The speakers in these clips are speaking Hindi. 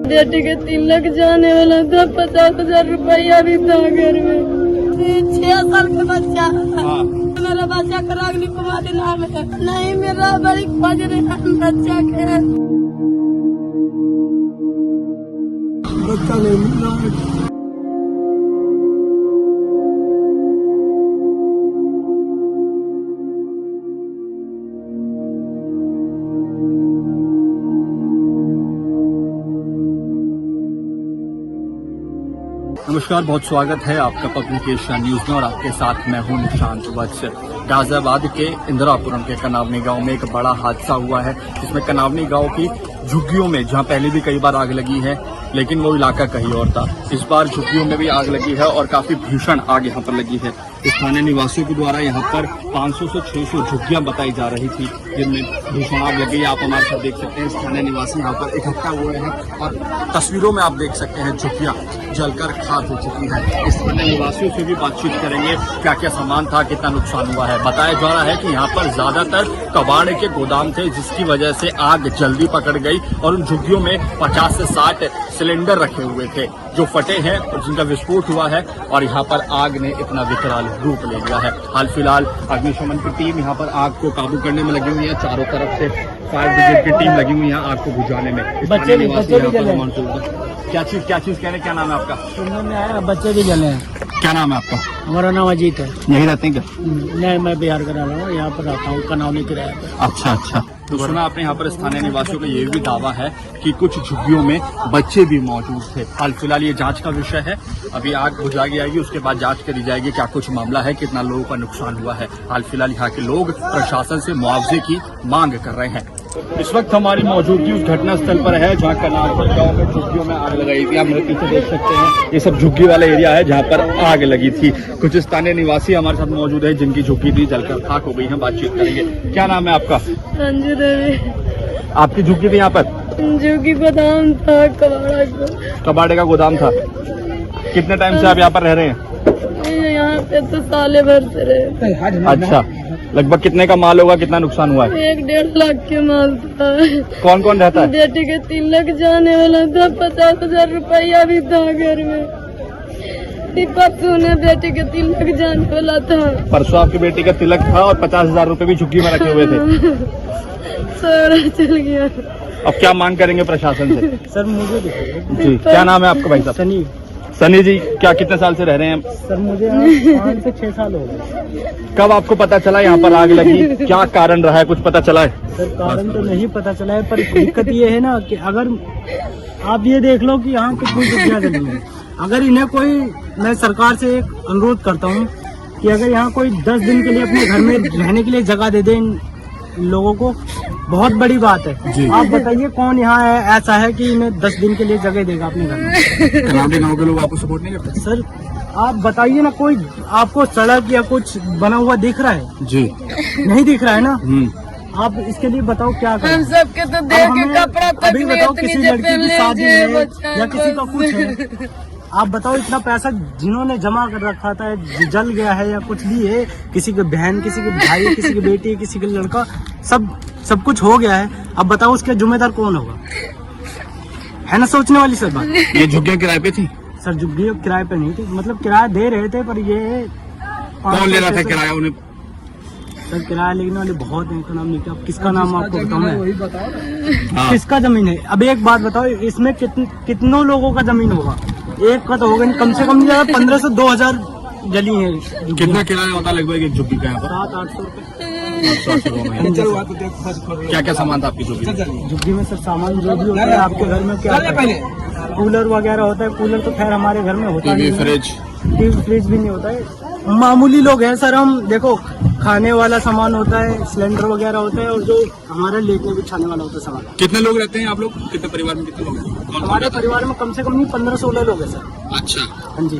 बेटे के 3 लाख जाने वाला था, 50,000 रुपया भी था घर में। 6 साल का बच्चा, मेरा बच्चा का रागनी कुमारी नाम है। नहीं, मेरा बड़ी खोज रहे बच्चा के, बच्चा नहीं मिल रहा है। नमस्कार, बहुत स्वागत है आपका पब्लिक एशिया न्यूज में और आपके साथ मैं हूं निशांत वत्स। गाजियाबाद के इंदिरापुरम के कनावनी गांव में एक बड़ा हादसा हुआ है, जिसमें कनावनी गांव की झुग्गियों में, जहां पहले भी कई बार आग लगी है लेकिन वो इलाका कहीं और था, इस बार झुग्गियों में भी आग लगी है और काफी भीषण आग यहाँ पर लगी है। स्थानीय निवासियों के द्वारा यहाँ पर 500 से 600 झुग्गियां बताई जा रही थी जिनमें भीषण आग लगी है। आप हमारे साथ देख सकते हैं, स्थानीय निवासी यहाँ पर इकट्ठा हुए हैं और तस्वीरों में आप देख सकते हैं झुग्गियां जलकर खाक हो चुकी है। स्थानीय निवासियों से भी बातचीत करेंगे, क्या क्या सामान था, कितना नुकसान हुआ है। बताया जा रहा है कि यहाँ पर ज्यादातर कबाड़ के गोदाम थे, जिसकी वजह से आग जल्दी पकड़ गई और उन झुग्गियों में 50 से 60 सिलेंडर रखे हुए थे जो फटे हैं और जिनका विस्फोट हुआ है और यहाँ पर आग ने इतना विकराल रूप ले लिया है। हाल फिलहाल अग्निशमन की टीम यहाँ पर आग को काबू करने में लगी हुई है। चारों तरफ से फायर ब्रिगेड की टीम लगी हुई है आग को बुझाने में। बच्चे भी क्या चीज कह रहे हैं? क्या नाम है आपका? सुनने में आया बच्चे भी जले हैं। क्या नाम है आपका? हमारा नाम अजीत है। यही रहते हैं क्या? नहीं, मैं बिहार का रहा हूँ, यहाँ पर रहता हूँ कनावली किराए पर। अच्छा। तो सुना आपने यहाँ पर स्थानीय निवासियों का ये भी दावा है कि कुछ झुग्गियों में बच्चे भी मौजूद थे। हाल फिलहाल ये जांच का विषय है, अभी आग बुझा जाएगी, उसके बाद जांच करी जाएगी क्या कुछ मामला है, कितना लोगों का नुकसान हुआ है। हाल फिलहाल यहाँ के लोग प्रशासन से मुआवजे की मांग कर रहे हैं। इस वक्त हमारी मौजूदगी उस घटना स्थल पर है जहाँ कनावली गांव में झुग्गियों में आग लगाई थी। आप मेरे पीछे देख सकते हैं, ये सब झुग्गी वाला एरिया है जहाँ पर आग लगी थी। कुछ स्थानीय निवासी हमारे साथ मौजूद है जिनकी झुग्गी थी जलकर खाक हो गई है। बातचीत करेंगे। क्या नाम है आपका? अंजू देवी। आपकी झुग्गी थी यहाँ पर? झुग्गी गोदाम था, कबाड़े का गोदाम था। कितने टाइम से आप यहाँ पर रह रहे हैं? यहाँ पे तो साले भर से रहे। अच्छा, लगभग कितने का माल होगा, कितना नुकसान हुआ है? 1-1.5 लाख के माल था। कौन कौन रहता है? बेटे के 3 लाख जाने वाला था, 50,000 रुपया भी था घर में। परसों ने बेटे के 3 लाख जाने वाला था। परसों आपकी बेटी का तिलक था और 50,000 रुपए भी झुग्गी में रखे हुए थे। सारा चल गया। अब क्या मांग करेंगे प्रशासन से? सर मुझे जी, क्या नाम है आपका भाई साहब? सनी जी, क्या कितने साल से रह रहे हैं? सर मुझे 5 से 6 साल हो गए। कब आपको पता चला यहाँ पर आग लगी? क्या कारण रहा है, कुछ पता चला है? सर कारण तो नहीं पता चला है, पर दिक्कत ये है ना कि अगर आप ये देख लो कि यहाँ कितनी झुग्गियाँ जली हैं। अगर इन्हें कोई, मैं सरकार से एक अनुरोध करता हूँ कि अगर यहाँ कोई 10 दिन के लिए अपने घर में रहने के लिए जगह दे दे इन लोगों को, बहुत बड़ी बात है। आप बताइए कौन यहाँ ऐसा है कि इन्हें 10 दिन के लिए जगह देगा अपने घर में? कनावली गाँव के लोग आपको सपोर्ट नहीं करते? सर आप बताइए ना, कोई आपको सड़क या कुछ बना हुआ दिख रहा है? जी नहीं दिख रहा है ना। आप इसके लिए बताओ क्या करें? हम सबके तो देख के कपड़ा तक अभी बताओ किसी लड़की की शादी है या किसी का कुछ है, आप बताओ इतना पैसा जिन्होंने जमा कर रखा था जल गया है या कुछ भी है, किसी के बहन, किसी के भाई, किसी की बेटी, किसी के लड़का, सब कुछ हो गया है। अब बताओ उसका जिम्मेदार कौन होगा? है ना सोचने वाली सब बात। ये झुग्गियाँ किराए पे थी? सर झुग्गी किराए पे नहीं थी, मतलब किराया दे रहे थे, पर ये कौन ले रहा था किराया उन्हें? सर किराया लेने वाले बहुत हैं, इनका नाम नहीं, क्या किसका नाम आपको बताऊं मैं? वही बताओ। किसका जमीन है? अब एक बात बताओ, इसमें कितनों लोगों का जमीन होगा? एक का तो होगा नहीं, कम से कम 1500 से 2000 जली है। कितना किराया होता लगभग एक झुग्गी का यहाँ पर? 700-800 रुपए। क्या क्या सामान था आपकी झुग्गी में? झुग्गी में सर सामान जो भी होता है आपके घर में, क्या कूलर वगैरह होता है। कूलर तो खैर हमारे घर में होता नहीं, फ्रिज भी नहीं होता है। मामूली लोग हैं सर हम। देखो, खाने वाला सामान होता है, सिलेंडर वगैरह होता है, और जो हमारा लेटने बिछाने वाला होता है सामान। कितने लोग रहते हैं आप लोग? कितने परिवार में कितने लोग हैं? हमारे परिवार में कम से कम नहीं 15-16 लोग हैं सर। अच्छा, हाँ जी।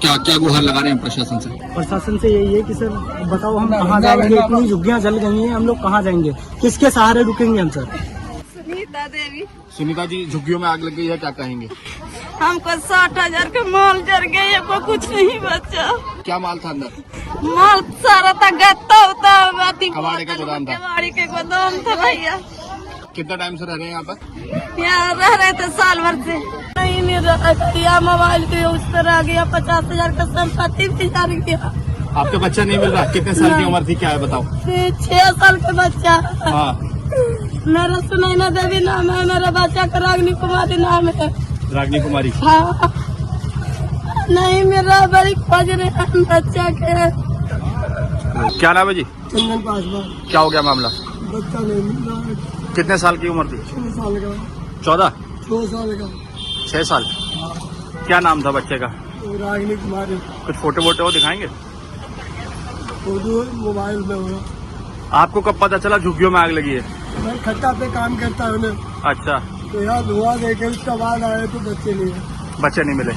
क्या क्या गुहार लगा रहे हैं प्रशासन से? प्रशासन से यही है कि सर बताओ हम कहाँ जाएंगे? इतनी झुग्गियाँ जल गई हैं, हम लोग कहाँ जाएंगे? किसके सहारे रुकेंगे हम सर? सुनीता देवी। सुनीता जी, झुग्गियों में आग लग गई है, क्या कहेंगे? हमको 60,000 का माल जल गया, को कुछ नहीं बचा। क्या माल था अंदर? माल सारा था, गत्ता होता, कबाड़ी का गोदाम था। कबाड़ी के गोदाम था भैया। कितना टाइम से रह रहे हैं यहाँ पर? यहाँ रह रहे थे साल भर से। नहीं रहा, या मोबाइल के उस तरह आ गया, 50,000 का संपत्ति भी जा गया। आपका बच्चा नहीं मिल रहा? कितने साल की उम्र थी, क्या है बताओ? 6 साल का बच्चा। हाँ। मेरा सुनैना देवी नाम है, मेरा बच्चा का रागनी कुमारी नाम है। रागनी कुमारी? हाँ। नहीं, मेरा बड़ी खोज रहे हैं बच्चा के। क्या नाम है जी? चंदन पासवान। क्या हो गया मामला? बच्चा नहीं मिल रहा है। कितने साल की उम्र थी? 6 साल का। 14? 2 साल का। 6 साल। क्या नाम था बच्चे का? रागिनी कुमारी। कुछ फोटो वोटो वो दिखाएंगे? फोटो मोबाइल में हो। आपको कब पता चला झुग्गियों में आग लगी है? मैं खट्टा पे काम करता हूँ। अच्छा। तो यहाँ धुआं देखे उसका बाद आए तो बच्चे नहीं है। बच्चे नहीं मिले?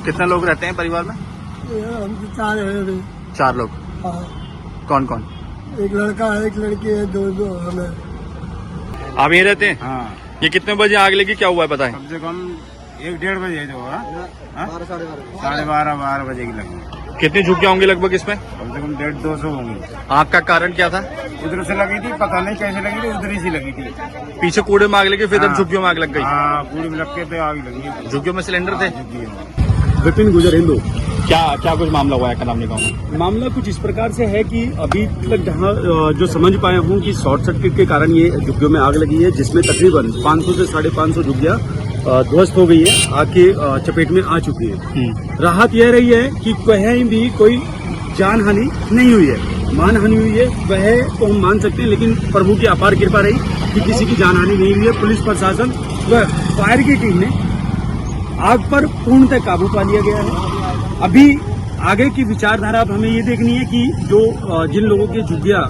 कितने लोग रहते हैं परिवार में? हम 4 है अभी। 4 लोग। हाँ। कौन कौन? एक लड़का है, एक लड़की है, 2 हमें। आप यहीं रहते हैं? हाँ। ये कितने बजे आग लगी, क्या हुआ है बताएं? कम से कम 1-1:30 बजे जो है 12:30 बजे की लगी। कितनी झुग्गियां होंगी लगभग इसमें? कम से कम 150-200 होंगी। आग का कारण क्या था? उधर से लगी थी, पता नहीं कैसे लगी थी, उधर ही से लगी थी। पीछे कूड़े में आग लगी, फिर हाँ। झुग्गियों में आग लग गई। हाँ, कूड़े में लग के पे आग लगी। झुग्गियों में सिलेंडर थे? विपिन गुजर हिंदू। क्या क्या कुछ मामला हुआ है कनावनी गाँव में? मामला कुछ इस प्रकार से है कि अभी तक जहां जो समझ पाया हूं कि शॉर्ट सर्किट के कारण ये झुग्गियों में आग लगी है, जिसमें तकरीबन 500 से 550 झुग्गियां ध्वस्त हो गई है, आग के चपेट में आ चुकी है। राहत यह रही है कि कहीं भी कोई जान हानि नहीं हुई है। मान हानि हुई है वह तो हम मान सकते हैं, लेकिन प्रभु की अपार कृपा रही कि किसी की जान हानि नहीं हुई है। पुलिस प्रशासन व फायर की टीम ने आग पर पूर्णतः काबू पा लिया गया है। अभी आगे की विचारधारा अब हमें ये देखनी है कि जो जिन लोगों की झुग्गियां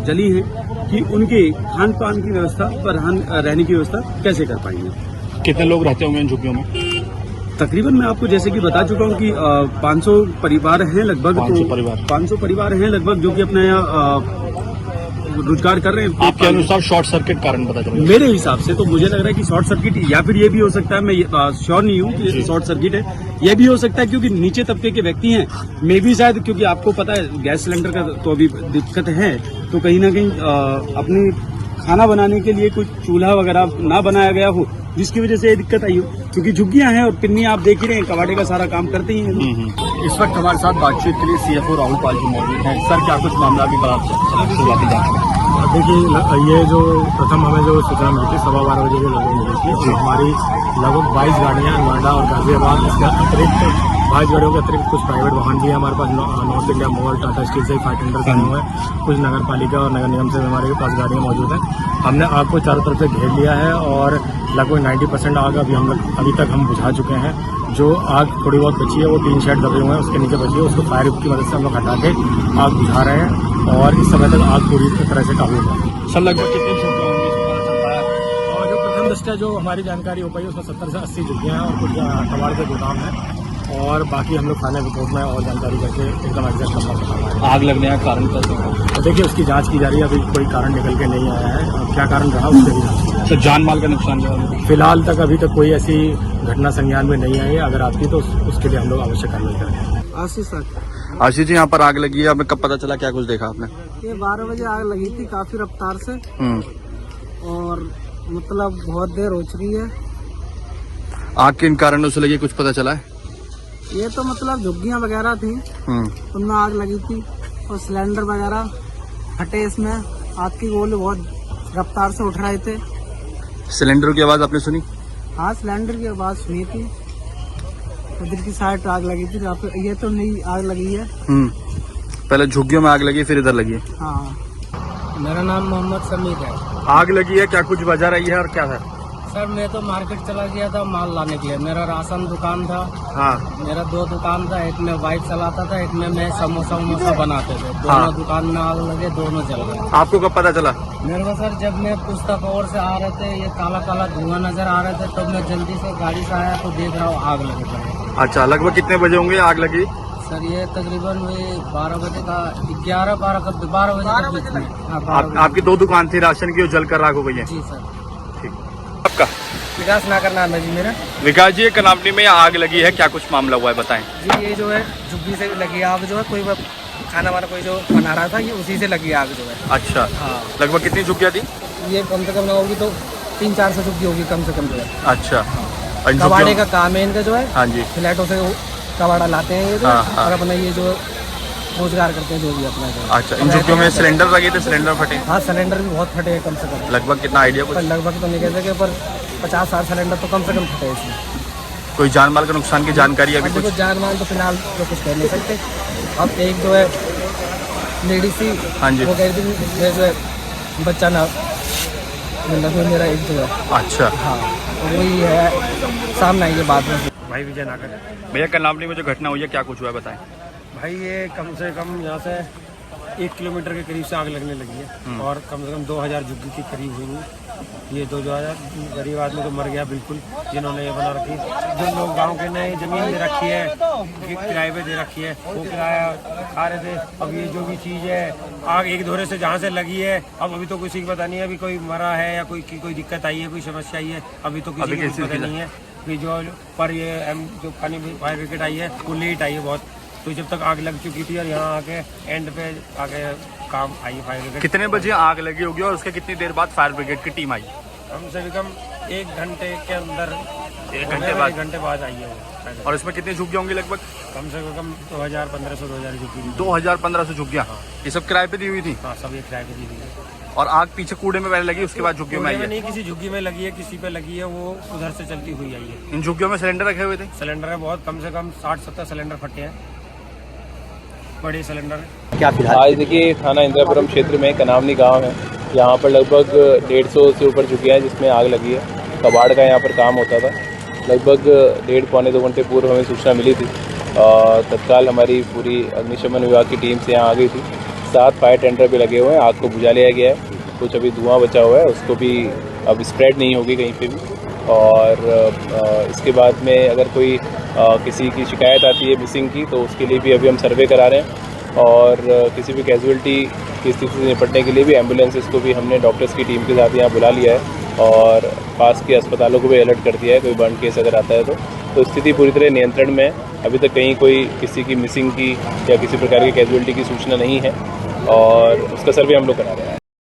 जली हैं कि उनके खान पान की व्यवस्था पर रहने की व्यवस्था कैसे कर पाएंगे। कितने लोग रहते होंगे इन झुग्गियों में? तकरीबन मैं आपको जैसे कि बता चुका हूं कि 500 परिवार हैं लगभग। 500 परिवार हैं लगभग जो कि अपने यहाँ रोजगार कर रहे हैं। आपके अनुसार शॉर्ट सर्किट कारण पता चला? मेरे हिसाब से तो मुझे लग रहा है कि शॉर्ट सर्किट, या फिर ये भी हो सकता है, मैं श्योर नहीं हूँ कि शॉर्ट सर्किट है। ये भी हो सकता है क्योंकि नीचे तबके के व्यक्ति हैं, मे भी शायद, क्योंकि आपको पता है गैस सिलेंडर का तो अभी दिक्कत है, तो कहीं ना कहीं अपने खाना बनाने के लिए कुछ चूल्हा वगैरह ना बनाया गया हो, जिसकी वजह से ये दिक्कत आई हो। क्योंकि झुग्गियां हैं और पिन्नी आप देख ही रहे हैं, कबाड़े का सारा काम करते ही हैं। इस वक्त हमारे साथ बातचीत के लिए सीएफओ राहुल पाल जी मौजूद हैं। सर, क्या कुछ मामला अभी बड़ा शुरुआती जांच? देखिए, ये जो प्रथम हमें जो सूचना मिली थी 12:15 बजे के लगभग मिली थी, तो हमारी लगभग 22 गाड़ियाँ नोएडा और गाजियाबाद, इसके अतिरिक्त 22 गाड़ियों के अतिरिक्त कुछ प्राइवेट वाहन भी है हमारे पास। North India mall, Tata steel से 5 टेंडर बने हुए हैं। कुछ नगर पालिका और नगर निगम से हमारे पास गाड़ियाँ मौजूद हैं। हमने आग को चारों तरफ से घेर लिया है और लगभग 90% आग अभी तक हम बुझा चुके हैं। जो आग थोड़ी बहुत बची है वो 3 शेड दबे हुए हैं, उसके नीचे बची है, उसको फायर की मदद से हम लोग हटा के आग बुझा रहे हैं और इस समय तक आग पूरी तरह से काबू में है। सर, लगभग कितनी झुग्गियां होंगी इसमें पता चल रहा है? और जो प्रथम दृष्टया जो हमारी जानकारी हो पाई उसमें 70 से 80 झुग्गियां हैं और कुछ कबाड़ के गोदाम हैं, और बाकी हम लोग थाने रिपोर्ट में और जानकारी करके एकदम एग्जैक्ट नंबर बता रहे हैं। आग लगने का कारण क्या? तो देखिए, उसकी जांच की जा रही है, अभी कोई कारण निकल के नहीं आया है। अब क्या कारण रहा उससे भी जांच की जा रही तो जान माल का नुकसान हुआ? है। फिलहाल तक अभी तक कोई ऐसी घटना संज्ञान में नहीं आई है। अगर आती तो उसके लिए हम लोग आवश्यक कार्रवाई करेंगे। आशीष जी, यहाँ पर आग लगी है, हमें कब पता चला, क्या कुछ देखा आपने? ये 12 बजे आग लगी थी काफी रफ्तार से, और मतलब बहुत देर हो चुकी है। आग किन कारणों से लगी, कुछ पता चला है? ये तो मतलब झुग्गियां वगैरह थी, उनमें आग लगी थी, और सिलेंडर वगैरह फटे। इसमें आग की गोले बहुत रफ्तार से उठ रहे थे। सिलेंडर की आवाज आपने सुनी? हाँ, सिलेंडर की आवाज सुनी थी। उधर की साइड आग लगी थी, जहाँ पे ये तो नई आग लगी है। पहले झुग्गियों में आग लगी, फिर इधर लगी है। हाँ। मेरा नाम मोहम्मद समीर है। आग लगी है, क्या कुछ वजह रही है और क्या है? सर, मैं तो मार्केट चला गया था माल लाने के लिए। मेरा राशन दुकान था। हाँ। मेरा 2 दुकान था, एक में वाइफ चलाता था, एक में मैं समोसा वमोसा बनाते थे। दोनों दुकान में आग लगे, दोनों जल गए। आपको कब पता चला? मेरे को सर, जब मैं पुस्तक और से आ रहे थे, ये काला काला धुआं नजर आ रहे थे, तब मैं जल्दी से गाड़ी से आया तो देख रहा हूँ आग लगे पड़े। अच्छा, लगभग कितने बजे होंगे आग लगी? सर, ये तकरीबन 12 बजे का 12 बजे के बीच में। हाँ, 12 बजे। आपकी 2 दुकान थी राशन की, वो जल कर राख हो गई है? जी सर। ठीक। आपका विकास नागर नाम है जी मेरा। विकास जी, कनावनी में आग लगी है, क्या कुछ मामला हुआ है बताएं? जी, ये जो है झुग्गी से लगी आग, जो है कोई खाना वाना कोई जो बना रहा था, ये उसी से लगी आग जो है। अच्छा। हाँ। लगभग कितनी झुग्गियां थी? ये कम से कम ना होगी तो 300-400 झुग्गी होगी कम से कम जो है। अच्छा, और इन कबाड़े झुग्गियों- का काम है इनका जो है, हाँ जी, फ्लैटों से कबाड़ा लाते हैं ये जो, हाँ, हाँ। और अपना ये जो रोजगार करते हैं जो भी अपना जो है। अच्छा, इन झुग्गियों में सिलेंडर लगे थे, सिलेंडर फटे हाँ, सिलेंडर भी बहुत फटे हैं कम से कम। लगभग कितना आइडिया पर कुछ? लगभग तो नहीं कह सके, पर 50-60 सिलेंडर तो कम से कम फटे हैं इसमें। कोई जान माल का नुकसान की जानकारी अभी अब कुछ? देखो जान माल तो फिलहाल तो कुछ कह नहीं सकते। अब एक जो है लेडीज थी, हाँ जी। वो कह रही थी मैं जो है बच्चा ना मिलना, मेरा एक जो है। अच्छा, हाँ, तो वही है, सामने आई ये बात में। भाई विजय नागर। भैया कनावली में जो घटना हुई है क्या कुछ हुआ है बताएं? भाई ये कम से कम यहाँ से 1 किलोमीटर के करीब से आग लगने लगी है और कम से कम 2000 झुग्गी के करीब हुई है। ये 2000 गरीब आदमी तो मर गया बिल्कुल, जिन्होंने ये बना रखी। जो लोग गांव के नए जमीन दे रखी है, किराए पे दे रखी है, वो किराया खा रहे थे। अब ये जो भी चीज़ है आग एक धोरे से जहाँ से लगी है, अब अभी तो किसी को पता नहीं है अभी कोई मरा है या कोई दिक्कत आई है, कोई समस्या आई है, अभी तो किसी को कुछ पता नहीं है। कि जो पर ये जो पानी फायर ब्रिगेड आई है वो लेट आई है बहुत, तो जब तक आग लग चुकी थी और यहाँ आके एंड पे आके काम आई फायर ब्रिगेड। कितने बजे आग लगी होगी और उसके कितनी देर बाद फायर ब्रिगेड की टीम आई? कम से कम 1 घंटे के अंदर, 1 घंटे बाद? 1 घंटे बाद आई है वो। और इसमें कितनी झुग्गियाँ होंगी लगभग? कम से कम 2000-1500 झुग्गी। 2000-1500 झुग्गियाँ? ये सब किराए पे दी हुई थी? हाँ, सब ये किराए पे दी हुई है। और आग पीछे कूड़े में पहले लगी, उसके बाद झुग्गियों में आई कूड़े है? नहीं, किसी झुग्गी में लगी है, किसी पे लगी है, वो उधर से चलती हुई आई है। इन झुग्गियों में सिलेंडर रखे हुए थे? सिलेंडर है बहुत, कम से कम 60-70 सिलेंडर फटे हैं, बड़े सिलेंडर। क्या फिलहाल? आज देखिए थाना इंदिरापुरम क्षेत्र में कनावनी गांव है, यहाँ पर लगभग 150 से ऊपर झुग्गियाँ हैं जिसमें आग लगी है। कबाड़ का यहाँ पर काम होता था। लगभग 1.5-पौने 2 घंटे पूर्व हमें सूचना मिली थी और तत्काल हमारी पूरी अग्निशमन विभाग की टीम से यहाँ आ गई थी। 7 फायर टेंडर भी लगे हुए हैं, आग को बुझा लिया गया है। कुछ अभी धुआं बचा हुआ है, उसको भी अब स्प्रेड नहीं होगी कहीं पे भी। और इसके बाद में अगर कोई किसी की शिकायत आती है मिसिंग की, तो उसके लिए भी अभी हम सर्वे करा रहे हैं। और किसी भी कैजुअलिटी की स्थिति से निपटने के लिए भी एम्बुलेंसेस को भी हमने डॉक्टर्स की टीम के साथ यहाँ बुला लिया है और पास के अस्पतालों को भी अलर्ट कर दिया है कोई बर्न केस अगर आता है तो स्थिति पूरी तरह नियंत्रण में है। अभी तक कहीं कोई किसी की मिसिंग की या किसी प्रकार की कैजुअलिटी की सूचना नहीं है और उसका सर्वे हम लोग करा रहे हैं।